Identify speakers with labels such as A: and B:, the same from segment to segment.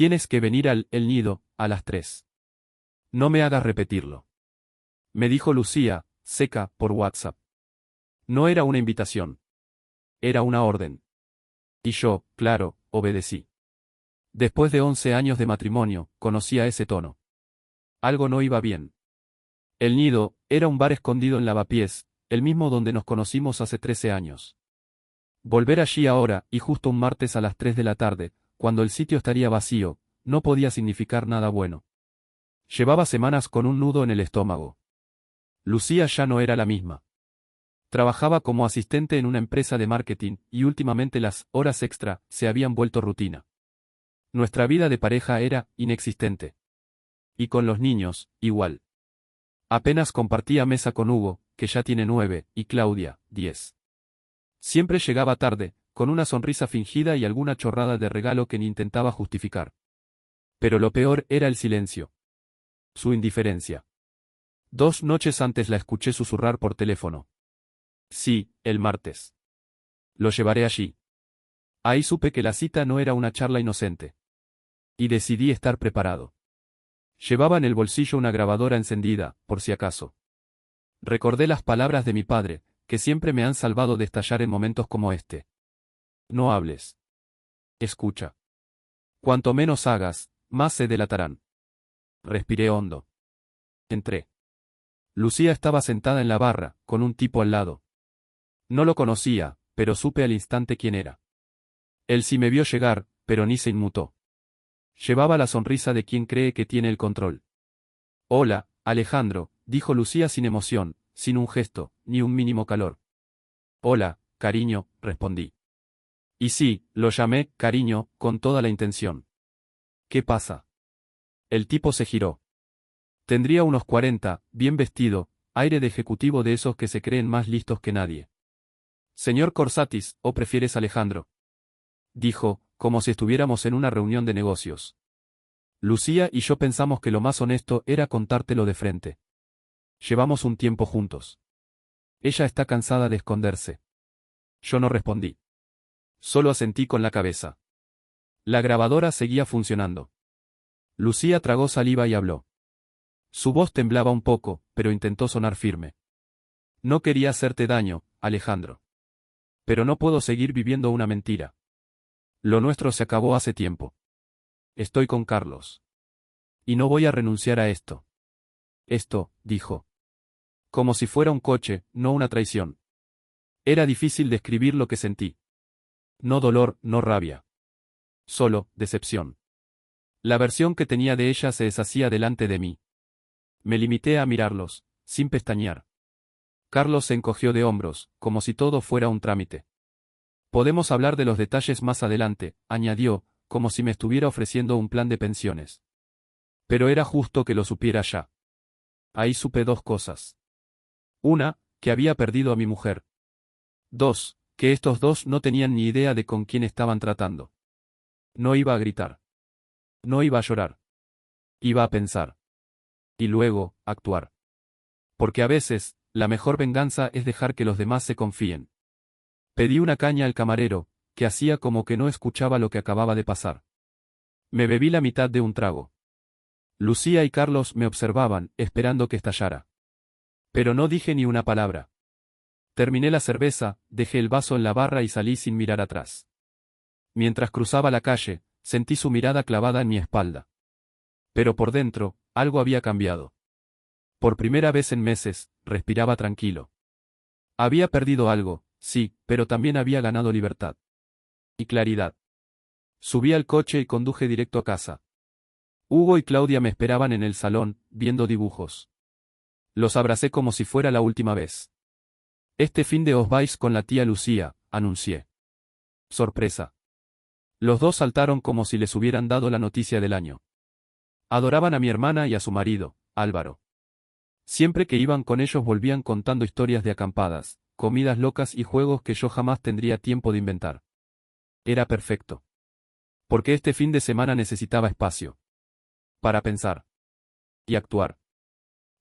A: Tienes que venir al El Nido, a las 3. No me hagas repetirlo. Me dijo Lucía, seca, por WhatsApp. No era una invitación. Era una orden. Y yo, claro, obedecí. Después de 11 años de matrimonio, conocía ese tono. Algo no iba bien. El Nido era un bar escondido en Lavapiés, el mismo donde nos conocimos hace 13 años. Volver allí ahora, y justo un martes a las 3 de la tarde, cuando el sitio estaría vacío, no podía significar nada bueno. Llevaba semanas con un nudo en el estómago. Lucía ya no era la misma. Trabajaba como asistente en una empresa de marketing, y últimamente las horas extra se habían vuelto rutina. Nuestra vida de pareja era inexistente. Y con los niños, igual. Apenas compartía mesa con Hugo, que ya tiene 9, y Claudia, 10. Siempre llegaba tarde, con una sonrisa fingida y alguna chorrada de regalo que ni intentaba justificar. Pero lo peor era el silencio. Su indiferencia. 2 noches antes la escuché susurrar por teléfono. Sí, el martes. Lo llevaré allí. Ahí supe que la cita no era una charla inocente. Y decidí estar preparado. Llevaba en el bolsillo una grabadora encendida, por si acaso. Recordé las palabras de mi padre, que siempre me han salvado de estallar en momentos como este. No hables. Escucha. Cuanto menos hagas, más se delatarán. Respiré hondo. Entré. Lucía estaba sentada en la barra, con un tipo al lado. No lo conocía, pero supe al instante quién era. Él sí me vio llegar, pero ni se inmutó. Llevaba la sonrisa de quien cree que tiene el control. Hola, Alejandro, dijo Lucía sin emoción, sin un gesto, ni un mínimo calor. Hola, cariño, respondí. Y sí, lo llamé, cariño, con toda la intención. ¿Qué pasa? El tipo se giró. Tendría unos 40, bien vestido, aire de ejecutivo de esos que se creen más listos que nadie. Señor Corsatis, ¿o prefieres Alejandro? Dijo, como si estuviéramos en una reunión de negocios. Lucía y yo pensamos que lo más honesto era contártelo de frente. Llevamos un tiempo juntos. Ella está cansada de esconderse. Yo no respondí. Solo asentí con la cabeza. La grabadora seguía funcionando. Lucía tragó saliva y habló. Su voz temblaba un poco, pero intentó sonar firme. No quería hacerte daño, Alejandro. Pero no puedo seguir viviendo una mentira. Lo nuestro se acabó hace tiempo. Estoy con Carlos. Y no voy a renunciar a esto. Esto, dijo. Como si fuera un coche, no una traición. Era difícil describir lo que sentí. No dolor, no rabia. Solo, decepción. La versión que tenía de ella se deshacía delante de mí. Me limité a mirarlos, sin pestañear. Carlos se encogió de hombros, como si todo fuera un trámite. Podemos hablar de los detalles más adelante, añadió, como si me estuviera ofreciendo un plan de pensiones. Pero era justo que lo supiera ya. Ahí supe 2 cosas. Una, que había perdido a mi mujer. 2, que estos 2 no tenían ni idea de con quién estaban tratando. No iba a gritar. No iba a llorar. Iba a pensar. Y luego, actuar. Porque a veces, la mejor venganza es dejar que los demás se confíen. Pedí una caña al camarero, que hacía como que no escuchaba lo que acababa de pasar. Me bebí la mitad de un trago. Lucía y Carlos me observaban, esperando que estallara. Pero no dije ni una palabra. Terminé la cerveza, dejé el vaso en la barra y salí sin mirar atrás. Mientras cruzaba la calle, sentí su mirada clavada en mi espalda. Pero por dentro, algo había cambiado. Por primera vez en meses, respiraba tranquilo. Había perdido algo, sí, pero también había ganado libertad. Y claridad. Subí al coche y conduje directo a casa. Hugo y Claudia me esperaban en el salón, viendo dibujos. Los abracé como si fuera la última vez. Este fin de os vais con la tía Lucía, anuncié. Sorpresa. Los 2 saltaron como si les hubieran dado la noticia del año. Adoraban a mi hermana y a su marido, Álvaro. Siempre que iban con ellos volvían contando historias de acampadas, comidas locas y juegos que yo jamás tendría tiempo de inventar. Era perfecto. Porque este fin de semana necesitaba espacio. Para pensar. Y actuar.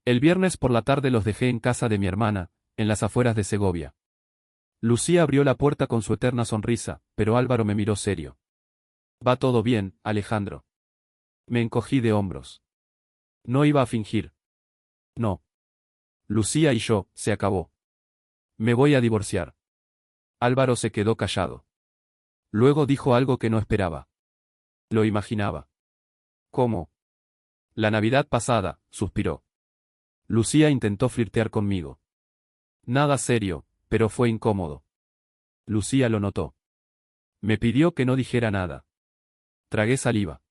A: El viernes por la tarde los dejé en casa de mi hermana, en las afueras de Segovia. Lucía abrió la puerta con su eterna sonrisa, pero Álvaro me miró serio. Va todo bien, Alejandro. Me encogí de hombros. No iba a fingir. No. Lucía y yo, se acabó. Me voy a divorciar. Álvaro se quedó callado. Luego dijo algo que no esperaba. Lo imaginaba. ¿Cómo? La Navidad pasada, suspiró. Lucía intentó flirtear conmigo. Nada serio, pero fue incómodo. Lucía lo notó. Me pidió que no dijera nada. Tragué saliva.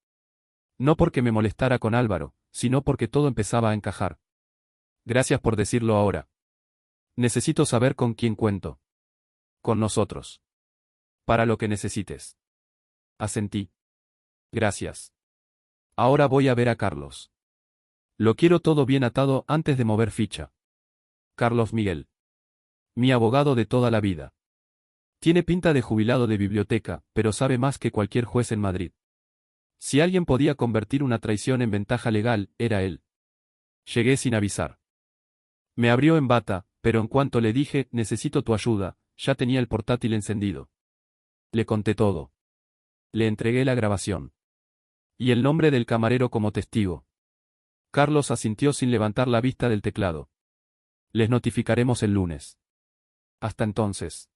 A: No porque me molestara con Álvaro, sino porque todo empezaba a encajar. Gracias por decirlo ahora. Necesito saber con quién cuento. Con nosotros. Para lo que necesites. Asentí. Gracias. Ahora voy a ver a Carlos. Lo quiero todo bien atado antes de mover ficha. Carlos Miguel. Mi abogado de toda la vida. Tiene pinta de jubilado de biblioteca, pero sabe más que cualquier juez en Madrid. Si alguien podía convertir una traición en ventaja legal, era él. Llegué sin avisar. Me abrió en bata, pero en cuanto le dije, necesito tu ayuda, ya tenía el portátil encendido. Le conté todo. Le entregué la grabación. Y el nombre del camarero como testigo. Carlos asintió sin levantar la vista del teclado. Les notificaremos el lunes. Hasta entonces.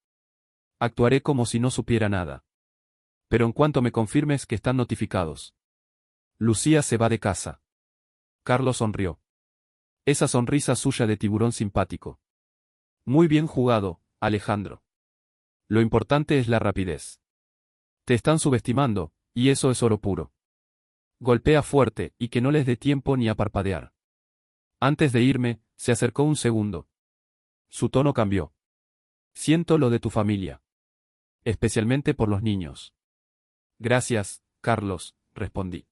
A: Actuaré como si no supiera nada. Pero en cuanto me confirmes que están notificados. Lucía se va de casa. Carlos sonrió. Esa sonrisa suya de tiburón simpático. Muy bien jugado, Alejandro. Lo importante es la rapidez. Te están subestimando, y eso es oro puro. Golpea fuerte, y que no les dé tiempo ni a parpadear. Antes de irme, se acercó un segundo. Su tono cambió. Siento lo de tu familia. Especialmente por los niños. Gracias, Carlos, respondí.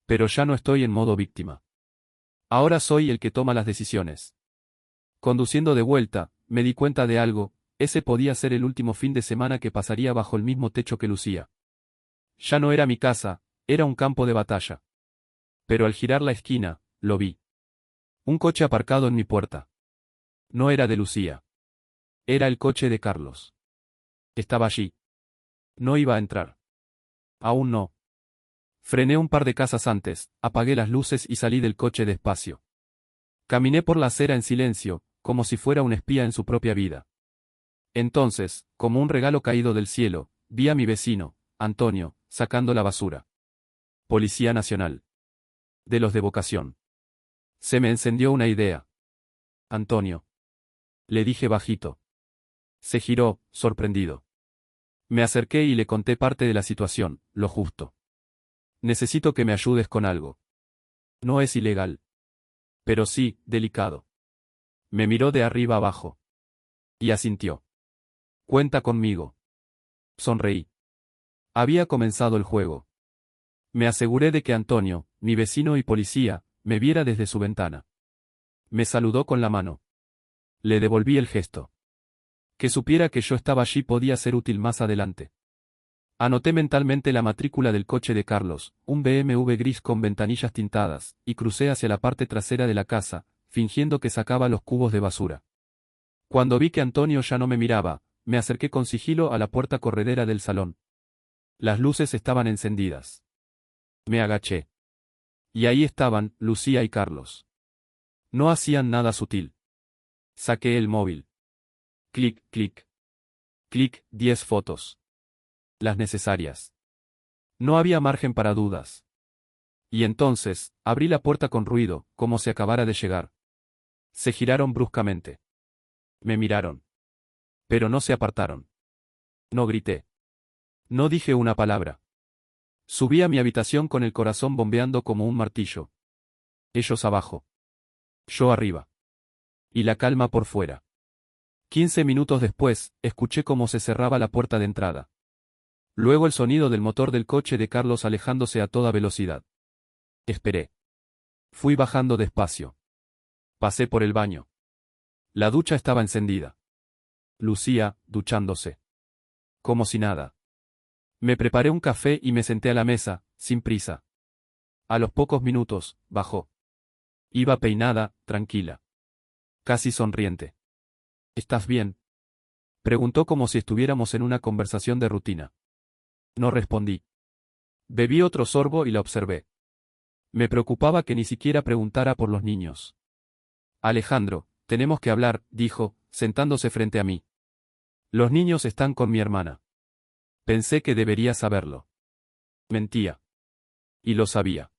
A: Pero ya no estoy en modo víctima. Ahora soy el que toma las decisiones. Conduciendo de vuelta, me di cuenta de algo, ese podía ser el último fin de semana que pasaría bajo el mismo techo que Lucía. Ya no era mi casa, era un campo de batalla. Pero al girar la esquina, lo vi. Un coche aparcado en mi puerta. No era de Lucía. Era el coche de Carlos. Estaba allí. No iba a entrar. Aún no. Frené un par de casas antes, apagué las luces y salí del coche despacio. Caminé por la acera en silencio, como si fuera un espía en su propia vida. Entonces, como un regalo caído del cielo, vi a mi vecino, Antonio, sacando la basura. Policía Nacional. De los de vocación. Se me encendió una idea. Antonio. Le dije bajito. Se giró, sorprendido. Me acerqué y le conté parte de la situación, lo justo. Necesito que me ayudes con algo. No es ilegal. Pero sí, delicado. Me miró de arriba abajo. Y asintió. Cuenta conmigo. Sonreí. Había comenzado el juego. Me aseguré de que Antonio, mi vecino y policía, me viera desde su ventana. Me saludó con la mano. Le devolví el gesto. Que supiera que yo estaba allí podía ser útil más adelante. Anoté mentalmente la matrícula del coche de Carlos, un BMW gris con ventanillas tintadas, y crucé hacia la parte trasera de la casa, fingiendo que sacaba los cubos de basura. Cuando vi que Antonio ya no me miraba, me acerqué con sigilo a la puerta corredera del salón. Las luces estaban encendidas. Me agaché. Y ahí estaban, Lucía y Carlos. No hacían nada sutil. Saqué el móvil. Clic, clic. Clic, 10 fotos. Las necesarias. No había margen para dudas. Y entonces, abrí la puerta con ruido, como si acabara de llegar. Se giraron bruscamente. Me miraron. Pero no se apartaron. No grité. No dije una palabra. Subí a mi habitación con el corazón bombeando como un martillo. Ellos abajo. Yo arriba. Y la calma por fuera. 15 minutos después, escuché cómo se cerraba la puerta de entrada. Luego el sonido del motor del coche de Carlos alejándose a toda velocidad. Esperé. Fui bajando despacio. Pasé por el baño. La ducha estaba encendida. Lucía, duchándose. Como si nada. Me preparé un café y me senté a la mesa, sin prisa. A los pocos minutos, bajó. Iba peinada, tranquila. Casi sonriente. ¿Estás bien? Preguntó como si estuviéramos en una conversación de rutina. No respondí. Bebí otro sorbo y la observé. Me preocupaba que ni siquiera preguntara por los niños. Alejandro, tenemos que hablar, dijo, sentándose frente a mí. Los niños están con mi hermana. Pensé que debería saberlo. Mentía. Y lo sabía.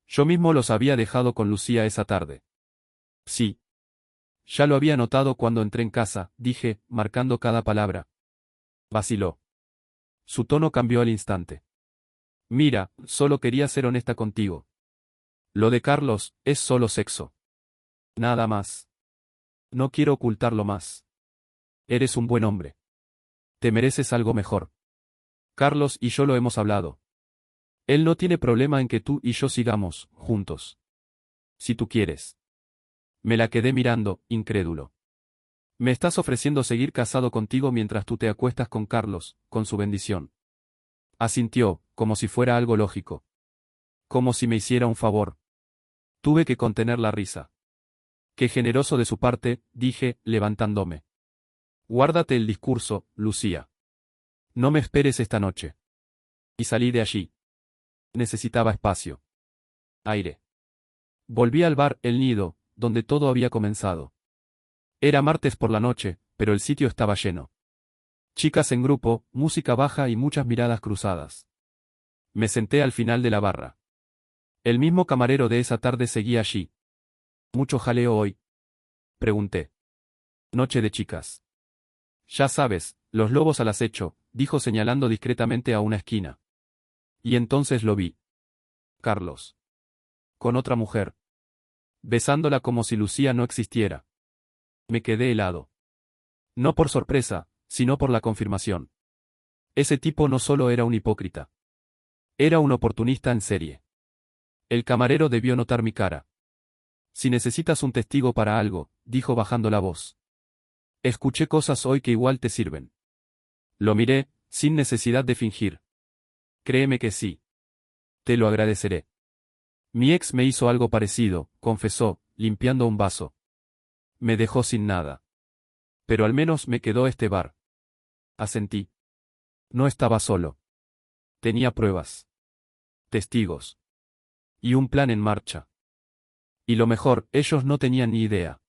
A: Yo mismo los había dejado con Lucía esa tarde. Sí. Ya lo había notado cuando entré en casa, dije, marcando cada palabra. Vaciló. Su tono cambió al instante. Mira, solo quería ser honesta contigo. Lo de Carlos, es solo sexo. Nada más. No quiero ocultarlo más. Eres un buen hombre. Te mereces algo mejor. Carlos y yo lo hemos hablado. Él no tiene problema en que tú y yo sigamos, juntos. Si tú quieres. Me la quedé mirando, incrédulo. Me estás ofreciendo seguir casado contigo mientras tú te acuestas con Carlos, con su bendición. Asintió, como si fuera algo lógico. Como si me hiciera un favor. Tuve que contener la risa. Qué generoso de su parte, dije, levantándome. Guárdate el discurso, Lucía. No me esperes esta noche. Y salí de allí. Necesitaba espacio. Aire. Volví al bar El Nido, donde todo había comenzado. Era martes por la noche, pero el sitio estaba lleno. Chicas en grupo, música baja y muchas miradas cruzadas. Me senté al final de la barra. El mismo camarero de esa tarde seguía allí. ¿Mucho jaleo hoy?, pregunté. Noche de chicas. Ya sabes, los lobos al acecho, dijo señalando discretamente a una esquina. Y entonces lo vi. Carlos. Con otra mujer. Besándola como si Lucía no existiera. Me quedé helado. No por sorpresa, sino por la confirmación. Ese tipo no solo era un hipócrita. Era un oportunista en serie. El camarero debió notar mi cara. Si necesitas un testigo para algo, dijo bajando la voz. Escuché cosas hoy que igual te sirven. Lo miré, sin necesidad de fingir. Créeme que sí. Te lo agradeceré. Mi ex me hizo algo parecido, confesó, limpiando un vaso. Me dejó sin nada. Pero al menos me quedó este bar. Asentí. No estaba solo. Tenía pruebas. Testigos. Y un plan en marcha. Y lo mejor, ellos no tenían ni idea.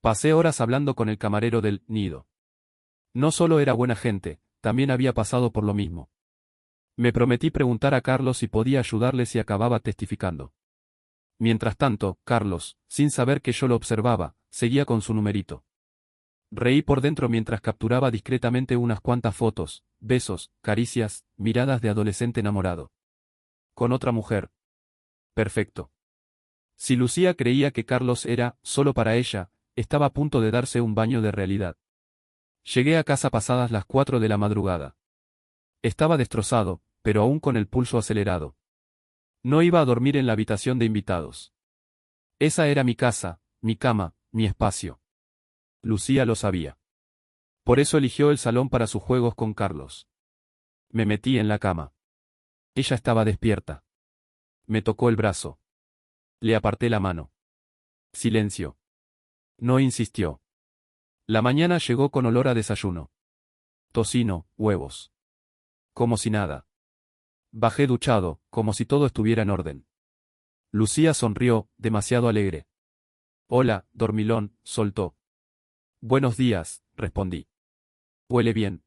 A: Pasé horas hablando con el camarero del Nido. No solo era buena gente, también había pasado por lo mismo. Me prometí preguntar a Carlos si podía ayudarle si acababa testificando. Mientras tanto, Carlos, sin saber que yo lo observaba, seguía con su numerito. Reí por dentro mientras capturaba discretamente unas cuantas fotos, besos, caricias, miradas de adolescente enamorado. Con otra mujer. Perfecto. Si Lucía creía que Carlos era, solo para ella, estaba a punto de darse un baño de realidad. Llegué a casa pasadas las 4 de la madrugada. Estaba destrozado, pero aún con el pulso acelerado. No iba a dormir en la habitación de invitados. Esa era mi casa, mi cama, mi espacio. Lucía lo sabía. Por eso eligió el salón para sus juegos con Carlos. Me metí en la cama. Ella estaba despierta. Me tocó el brazo. Le aparté la mano. Silencio. No insistió. La mañana llegó con olor a desayuno. Tocino, huevos. Como si nada. Bajé duchado, como si todo estuviera en orden. Lucía sonrió, demasiado alegre. Hola, dormilón, soltó. Buenos días, respondí. Huele bien.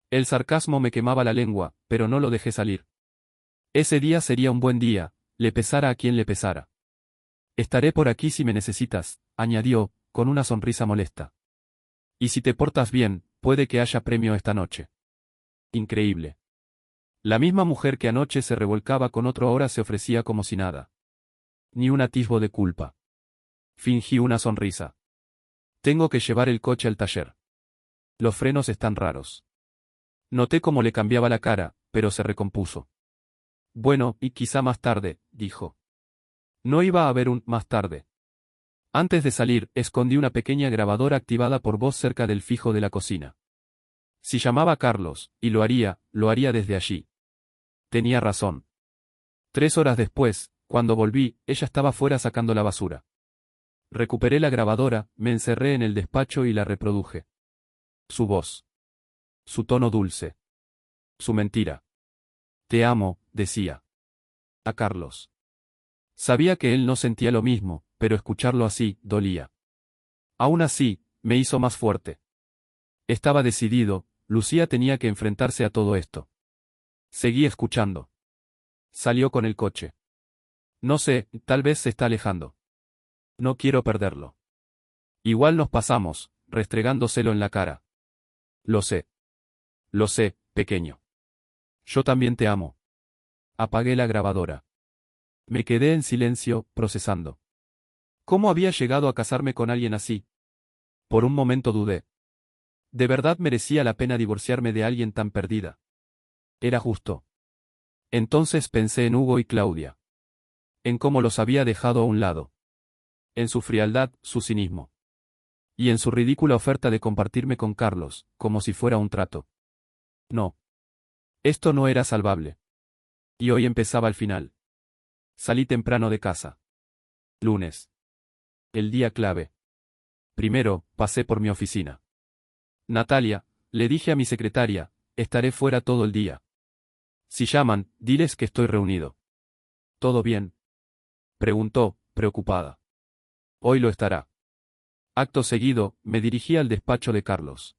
A: El sarcasmo me quemaba la lengua, pero no lo dejé salir. Ese día sería un buen día, le pesara a quien le pesara. Estaré por aquí si me necesitas, añadió, con una sonrisa molesta. Y si te portas bien, puede que haya premio esta noche. Increíble. La misma mujer que anoche se revolcaba con otro ahora se ofrecía como si nada. Ni un atisbo de culpa. Fingí una sonrisa. Tengo que llevar el coche al taller. Los frenos están raros. Noté cómo le cambiaba la cara, pero se recompuso. Bueno, y quizá más tarde, dijo. No iba a haber un más tarde. Antes de salir, escondí una pequeña grabadora activada por voz cerca del fijo de la cocina. Si llamaba a Carlos, y lo haría desde allí. Tenía razón. 3 horas después, cuando volví, ella estaba fuera sacando la basura. Recuperé la grabadora, me encerré en el despacho y la reproduje. Su voz. Su tono dulce. Su mentira. Te amo, decía. A Carlos. Sabía que él no sentía lo mismo, pero escucharlo así, dolía. Aún así, me hizo más fuerte. Estaba decidido, Lucía tenía que enfrentarse a todo esto. Seguí escuchando. Salió con el coche. No sé, tal vez se está alejando. No quiero perderlo. Igual nos pasamos, restregándoselo en la cara. Lo sé. Lo sé, pequeño. Yo también te amo. Apagué la grabadora. Me quedé en silencio, procesando. ¿Cómo había llegado a casarme con alguien así? Por un momento dudé. ¿De verdad merecía la pena divorciarme de alguien tan perdida? Era justo. Entonces pensé en Hugo y Claudia. En cómo los había dejado a un lado. En su frialdad, su cinismo. Y en su ridícula oferta de compartirme con Carlos, como si fuera un trato. No. Esto no era salvable. Y hoy empezaba el final. Salí temprano de casa. Lunes. El día clave. Primero, pasé por mi oficina. Natalia, le dije a mi secretaria, estaré fuera todo el día. Si llaman, diles que estoy reunido. ¿Todo bien? Preguntó, preocupada. Hoy lo estará. Acto seguido, me dirigí al despacho de Carlos.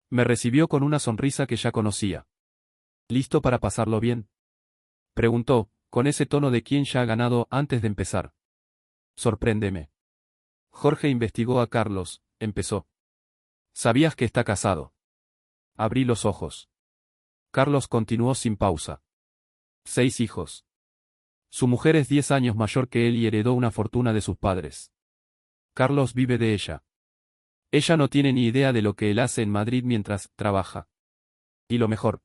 A: Me recibió con una sonrisa que ya conocía. ¿Listo para pasarlo bien? Preguntó, con ese tono de quien ya ha ganado antes de empezar. Sorpréndeme. Jorge investigó a Carlos, empezó. ¿Sabías que está casado? Abrí los ojos. Carlos continuó sin pausa. 6 hijos. Su mujer es 10 años mayor que él y heredó una fortuna de sus padres. Carlos vive de ella. Ella no tiene ni idea de lo que él hace en Madrid mientras trabaja. Y lo mejor.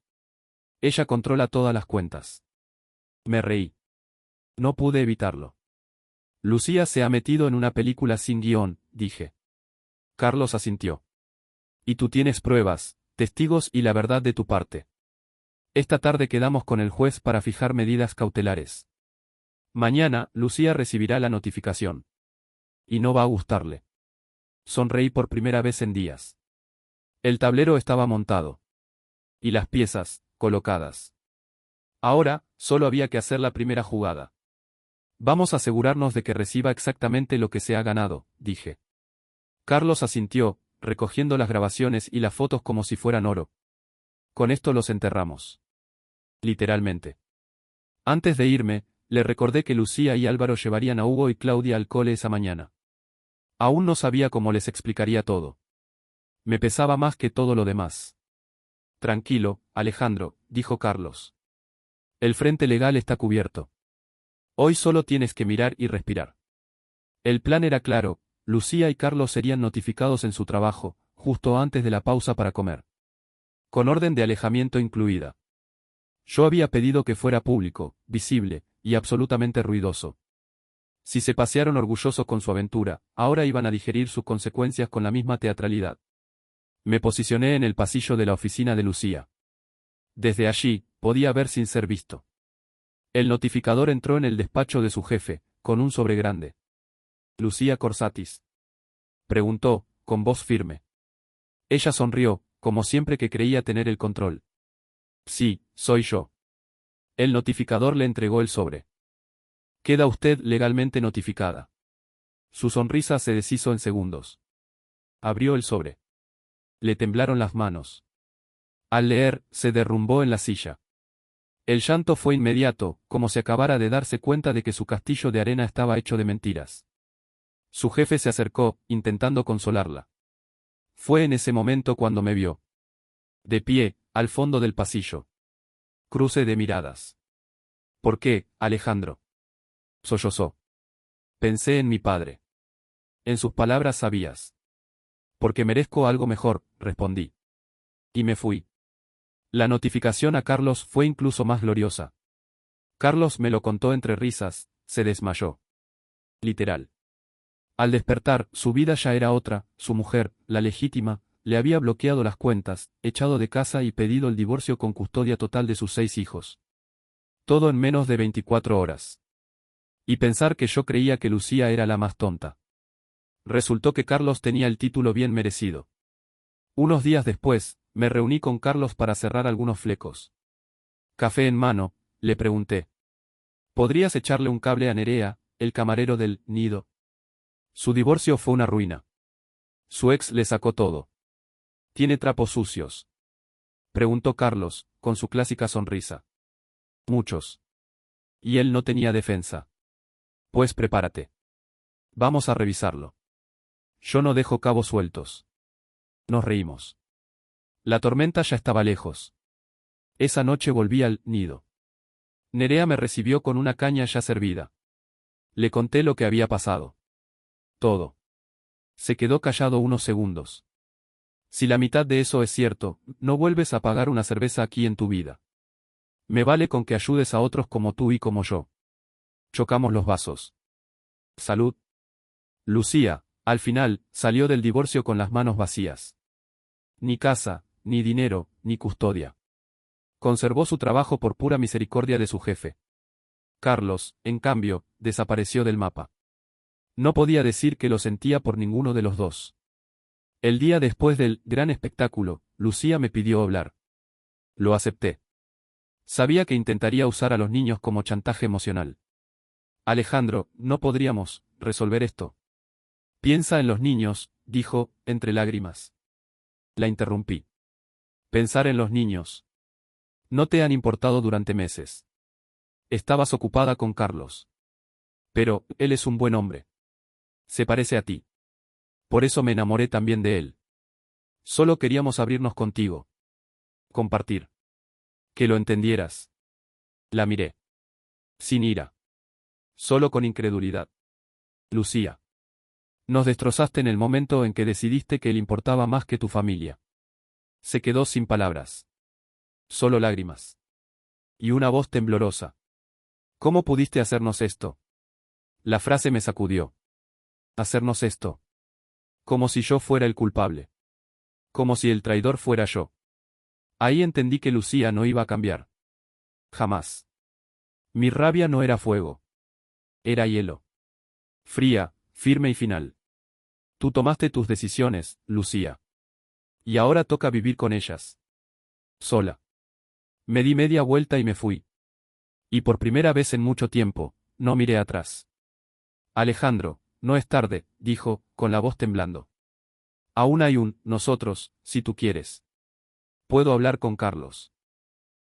A: Ella controla todas las cuentas. Me reí. No pude evitarlo. Lucía se ha metido en una película sin guión, dije. Carlos asintió. Y tú tienes pruebas, testigos y la verdad de tu parte. Esta tarde quedamos con el juez para fijar medidas cautelares. Mañana, Lucía recibirá la notificación. Y no va a gustarle. Sonreí por primera vez en días. El tablero estaba montado. Y las piezas, colocadas. Ahora, solo había que hacer la primera jugada. Vamos a asegurarnos de que reciba exactamente lo que se ha ganado, dije. Carlos asintió, recogiendo las grabaciones y las fotos como si fueran oro. Con esto los enterramos. Literalmente. Antes de irme, le recordé que Lucía y Álvaro llevarían a Hugo y Claudia al cole esa mañana. Aún no sabía cómo les explicaría todo. Me pesaba más que todo lo demás. Tranquilo, Alejandro, dijo Carlos. El frente legal está cubierto. Hoy solo tienes que mirar y respirar. El plan era claro, Lucía y Carlos serían notificados en su trabajo, justo antes de la pausa para comer. Con orden de alejamiento incluida. Yo había pedido que fuera público, visible, y absolutamente ruidoso. Si se pasearon orgullosos con su aventura, ahora iban a digerir sus consecuencias con la misma teatralidad. Me posicioné en el pasillo de la oficina de Lucía. Desde allí, podía ver sin ser visto. El notificador entró en el despacho de su jefe, con un sobre grande. ¿Lucía Corsatis? Preguntó, con voz firme. Ella sonrió, como siempre que creía tener el control. Sí, soy yo. El notificador le entregó el sobre. Queda usted legalmente notificada. Su sonrisa se deshizo en segundos. Abrió el sobre. Le temblaron las manos. Al leer, se derrumbó en la silla. El llanto fue inmediato, como si acabara de darse cuenta de que su castillo de arena estaba hecho de mentiras. Su jefe se acercó, intentando consolarla. Fue en ese momento cuando me vio. De pie, al fondo del pasillo. Cruce de miradas. ¿Por qué, Alejandro? Sollozó. Pensé en mi padre. En sus palabras sabias. Porque merezco algo mejor, respondí. Y me fui. La notificación a Carlos fue incluso más gloriosa. Carlos me lo contó entre risas, se desmayó. Literal. Al despertar, su vida ya era otra, su mujer, la legítima, le había bloqueado las cuentas, echado de casa y pedido el divorcio con custodia total de sus 6 hijos. Todo en menos de 24 horas. Y pensar que yo creía que Lucía era la más tonta. Resultó que Carlos tenía el título bien merecido. Unos días después, me reuní con Carlos para cerrar algunos flecos. Café en mano, le pregunté. Podrías echarle un cable a Nerea, el camarero del Nido. Su divorcio fue una ruina. Su ex le sacó todo. ¿Tiene trapos sucios?, preguntó Carlos, con su clásica sonrisa. Muchos. Y él no tenía defensa. Pues prepárate. Vamos a revisarlo. Yo no dejo cabos sueltos. Nos reímos. La tormenta ya estaba lejos. Esa noche volví al Nido. Nerea me recibió con una caña ya servida. Le conté lo que había pasado. Todo. Se quedó callado unos segundos. Si la mitad de eso es cierto, no vuelves a pagar una cerveza aquí en tu vida. Me vale con que ayudes a otros como tú y como yo. Chocamos los vasos. Salud. Lucía, al final, salió del divorcio con las manos vacías. Ni casa, ni dinero, ni custodia. Conservó su trabajo por pura misericordia de su jefe. Carlos, en cambio, desapareció del mapa. No podía decir que lo sentía por ninguno de los dos. El día después del gran espectáculo, Lucía me pidió hablar. Lo acepté. Sabía que intentaría usar a los niños como chantaje emocional. Alejandro, no podríamos resolver esto. Piensa en los niños, dijo, entre lágrimas. La interrumpí. Pensar en los niños. No te han importado durante meses. Estabas ocupada con Carlos. Pero, él es un buen hombre. Se parece a ti. Por eso me enamoré también de él. Solo queríamos abrirnos contigo. Compartir. Que lo entendieras. La miré. Sin ira. Solo con incredulidad. Lucía. Nos destrozaste en el momento en que decidiste que él importaba más que tu familia. Se quedó sin palabras. Solo lágrimas. Y una voz temblorosa. ¿Cómo pudiste hacernos esto? La frase me sacudió. Hacernos esto. Como si yo fuera el culpable. Como si el traidor fuera yo. Ahí entendí que Lucía no iba a cambiar. Jamás. Mi rabia no era fuego. Era hielo. Fría, firme y final. Tú tomaste tus decisiones, Lucía. Y ahora toca vivir con ellas. Sola. Me di media vuelta y me fui. Y por primera vez en mucho tiempo, no miré atrás. Alejandro, no es tarde, dijo, con la voz temblando. Aún hay un nosotros, si tú quieres. Puedo hablar con Carlos.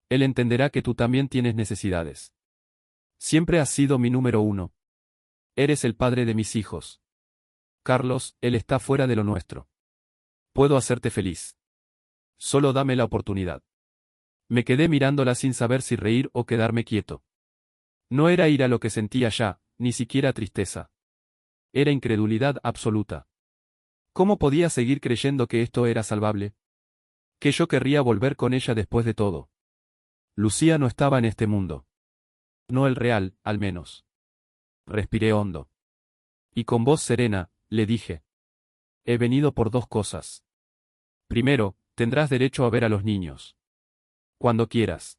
A: Él entenderá que tú también tienes necesidades. Siempre has sido mi número uno. Eres el padre de mis hijos. Carlos, él está fuera de lo nuestro. Puedo hacerte feliz. Solo dame la oportunidad. Me quedé mirándola sin saber si reír o quedarme quieto. No era ira lo que sentía ya, ni siquiera tristeza. Era incredulidad absoluta. ¿Cómo podía seguir creyendo que esto era salvable? Que yo querría volver con ella después de todo. Lucía no estaba en este mundo. No el real, al menos. Respiré hondo. Y con voz serena, le dije. He venido por dos cosas. Primero, tendrás derecho a ver a los niños. Cuando quieras.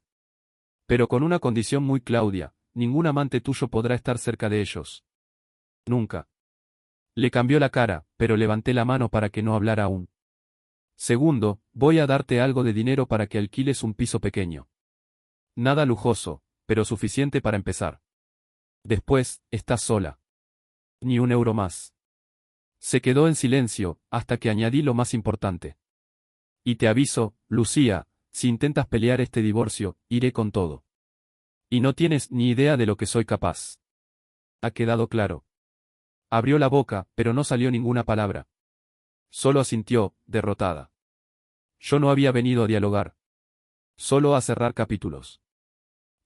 A: Pero con una condición muy Claudia, ningún amante tuyo podrá estar cerca de ellos. Nunca. Le cambió la cara, pero levanté la mano para que no hablara aún. Segundo, voy a darte algo de dinero para que alquiles un piso pequeño. Nada lujoso, pero suficiente para empezar. Después, estás sola. Ni un euro más. Se quedó en silencio, hasta que añadí lo más importante. Y te aviso, Lucía, si intentas pelear este divorcio, iré con todo. Y no tienes ni idea de lo que soy capaz. ¿Ha quedado claro? Abrió la boca, pero no salió ninguna palabra. Solo asintió, derrotada. Yo no había venido a dialogar. Solo a cerrar capítulos.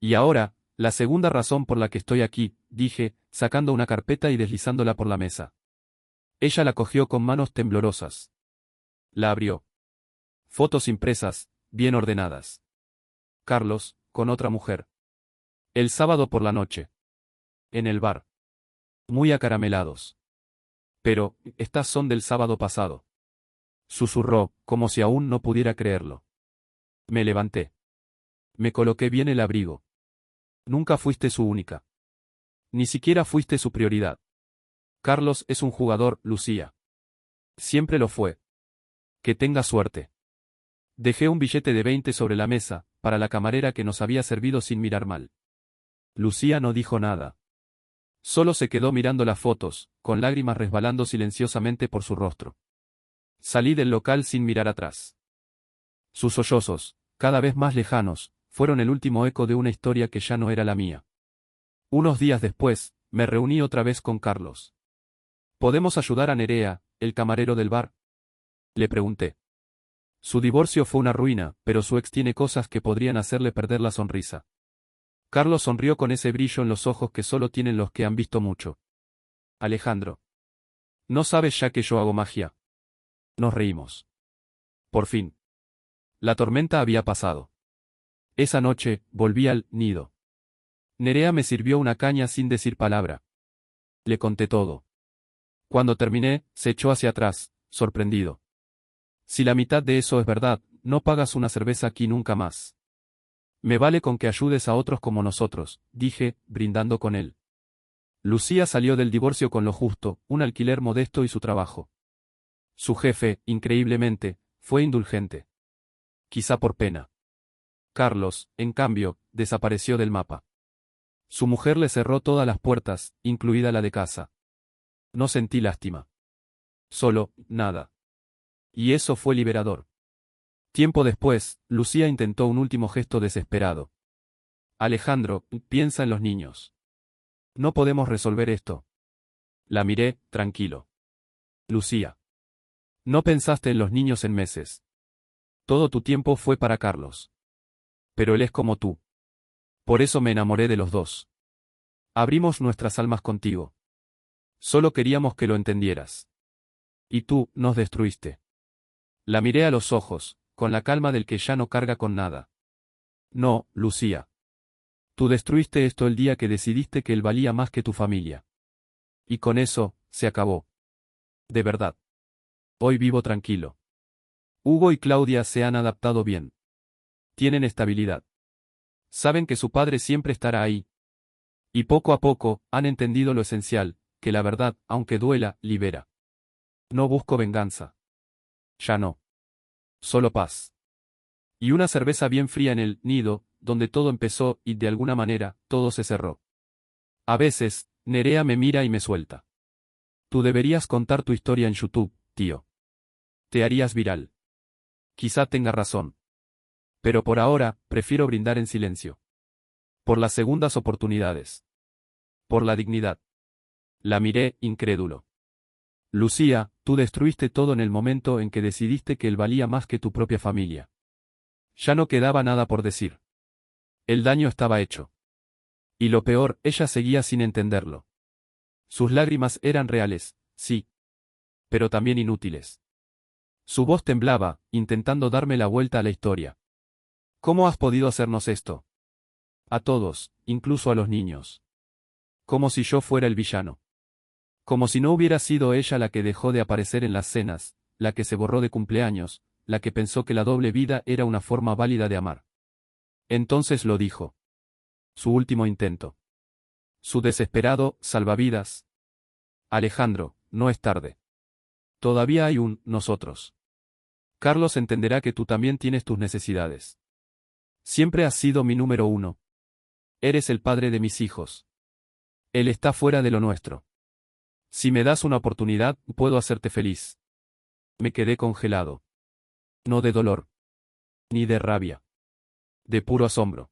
A: Y ahora, la segunda razón por la que estoy aquí, dije, sacando una carpeta y deslizándola por la mesa. Ella la cogió con manos temblorosas. La abrió. Fotos impresas, bien ordenadas. Carlos, con otra mujer. El sábado por la noche. En el bar. Muy acaramelados. Pero, estas son del sábado pasado. Susurró, como si aún no pudiera creerlo. Me levanté. Me coloqué bien el abrigo. Nunca fuiste su única. Ni siquiera fuiste su prioridad. Carlos es un jugador, Lucía. Siempre lo fue. Que tenga suerte. Dejé un billete de 20 sobre la mesa, para la camarera que nos había servido sin mirar mal. Lucía no dijo nada. Solo se quedó mirando las fotos, con lágrimas resbalando silenciosamente por su rostro. Salí del local sin mirar atrás. Sus sollozos, cada vez más lejanos, fueron el último eco de una historia que ya no era la mía. Unos días después, me reuní otra vez con Carlos. ¿Podemos ayudar a Nerea, el camarero del bar? Le pregunté. Su divorcio fue una ruina, pero su ex tiene cosas que podrían hacerle perder la sonrisa. Carlos sonrió con ese brillo en los ojos que solo tienen los que han visto mucho. Alejandro. ¿No sabes ya que yo hago magia? Nos reímos. Por fin. La tormenta había pasado. Esa noche, volví al nido. Nerea me sirvió una caña sin decir palabra. Le conté todo. Cuando terminé, se echó hacia atrás, sorprendido. Si la mitad de eso es verdad, no pagas una cerveza aquí nunca más. Me vale con que ayudes a otros como nosotros, dije, brindando con él. Lucía salió del divorcio con lo justo, un alquiler modesto y su trabajo. Su jefe, increíblemente, fue indulgente. Quizá por pena. Carlos, en cambio, desapareció del mapa. Su mujer le cerró todas las puertas, incluida la de casa. No sentí lástima. Solo, nada. Y eso fue liberador. Tiempo después, Lucía intentó un último gesto desesperado. Alejandro, piensa en los niños. No podemos resolver esto. La miré, tranquilo. Lucía. No pensaste en los niños en meses. Todo tu tiempo fue para Carlos. Pero él es como tú. Por eso me enamoré de los dos. Abrimos nuestras almas contigo. Solo queríamos que lo entendieras. Y tú, nos destruiste. La miré a los ojos, con la calma del que ya no carga con nada. No, Lucía. Tú destruiste esto el día que decidiste que él valía más que tu familia. Y con eso, se acabó. De verdad. Hoy vivo tranquilo. Hugo y Claudia se han adaptado bien. Tienen estabilidad. Saben que su padre siempre estará ahí. Y poco a poco, han entendido lo esencial, que la verdad, aunque duela, libera. No busco venganza. Ya no. Solo paz. Y una cerveza bien fría en el nido, donde todo empezó y de alguna manera, todo se cerró. A veces, Nerea me mira y me suelta. Tú deberías contar tu historia en YouTube, tío. Te harías viral. Quizá tenga razón. Pero por ahora, prefiero brindar en silencio. Por las segundas oportunidades. Por la dignidad. La miré, incrédulo. Lucía, tú destruiste todo en el momento en que decidiste que él valía más que tu propia familia. Ya no quedaba nada por decir. El daño estaba hecho. Y lo peor, ella seguía sin entenderlo. Sus lágrimas eran reales, sí. Pero también inútiles. Su voz temblaba, intentando darme la vuelta a la historia. ¿Cómo has podido hacernos esto? A todos, incluso a los niños. Como si yo fuera el villano. Como si no hubiera sido ella la que dejó de aparecer en las cenas, la que se borró de cumpleaños, la que pensó que la doble vida era una forma válida de amar. Entonces lo dijo. Su último intento. Su desesperado salvavidas. Alejandro, no es tarde. Todavía hay un nosotros. Carlos entenderá que tú también tienes tus necesidades. Siempre has sido mi número uno. Eres el padre de mis hijos. Él está fuera de lo nuestro. Si me das una oportunidad, puedo hacerte feliz. Me quedé congelado. No de dolor. Ni de rabia. De puro asombro.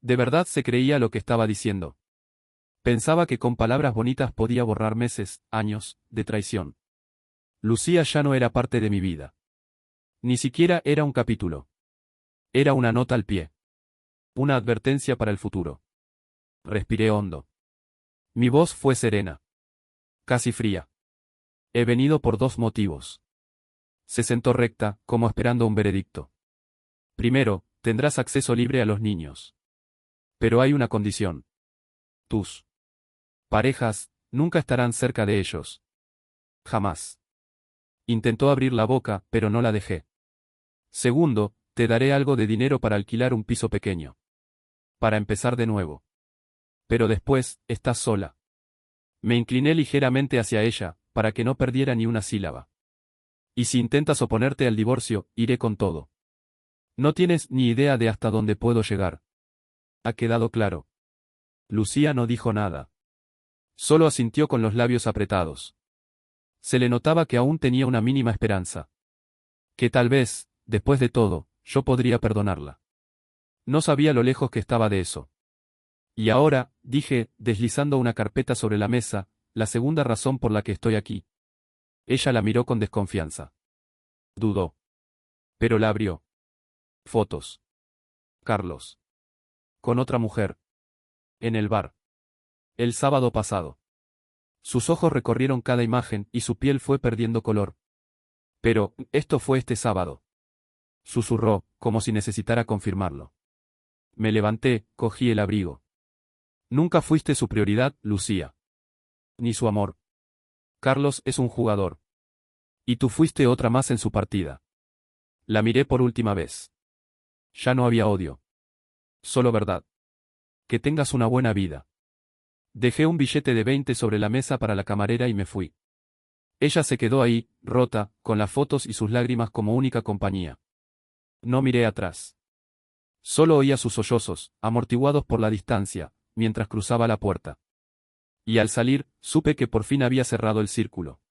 A: De verdad se creía lo que estaba diciendo. Pensaba que con palabras bonitas podía borrar meses, años, de traición. Lucía ya no era parte de mi vida. Ni siquiera era un capítulo. Era una nota al pie. Una advertencia para el futuro. Respiré hondo. Mi voz fue serena. Casi fría. He venido por dos motivos. Se sentó recta, como esperando un veredicto. Primero, tendrás acceso libre a los niños. Pero hay una condición. Tus parejas nunca estarán cerca de ellos. Jamás. Intentó abrir la boca, pero no la dejé. Segundo, te daré algo de dinero para alquilar un piso pequeño. Para empezar de nuevo. Pero después, estás sola. Me incliné ligeramente hacia ella, para que no perdiera ni una sílaba. Y si intentas oponerte al divorcio, iré con todo. No tienes ni idea de hasta dónde puedo llegar. ¿Ha quedado claro? Lucía no dijo nada. Solo asintió con los labios apretados. Se le notaba que aún tenía una mínima esperanza. Que tal vez, después de todo, yo podría perdonarla. No sabía lo lejos que estaba de eso. Y ahora, dije, deslizando una carpeta sobre la mesa, la segunda razón por la que estoy aquí. Ella la miró con desconfianza. Dudó. Pero la abrió. Fotos. Carlos. Con otra mujer. En el bar. El sábado pasado. Sus ojos recorrieron cada imagen y su piel fue perdiendo color. Pero, esto fue este sábado. Susurró, como si necesitara confirmarlo. Me levanté, cogí el abrigo. Nunca fuiste su prioridad, Lucía. Ni su amor. Carlos es un jugador. Y tú fuiste otra más en su partida. La miré por última vez. Ya no había odio. Solo verdad. Que tengas una buena vida. Dejé un billete de 20 sobre la mesa para la camarera y me fui. Ella se quedó ahí, rota, con las fotos y sus lágrimas como única compañía. No miré atrás. Solo oía sus sollozos, amortiguados por la distancia, mientras cruzaba la puerta. Y al salir, supe que por fin había cerrado el círculo.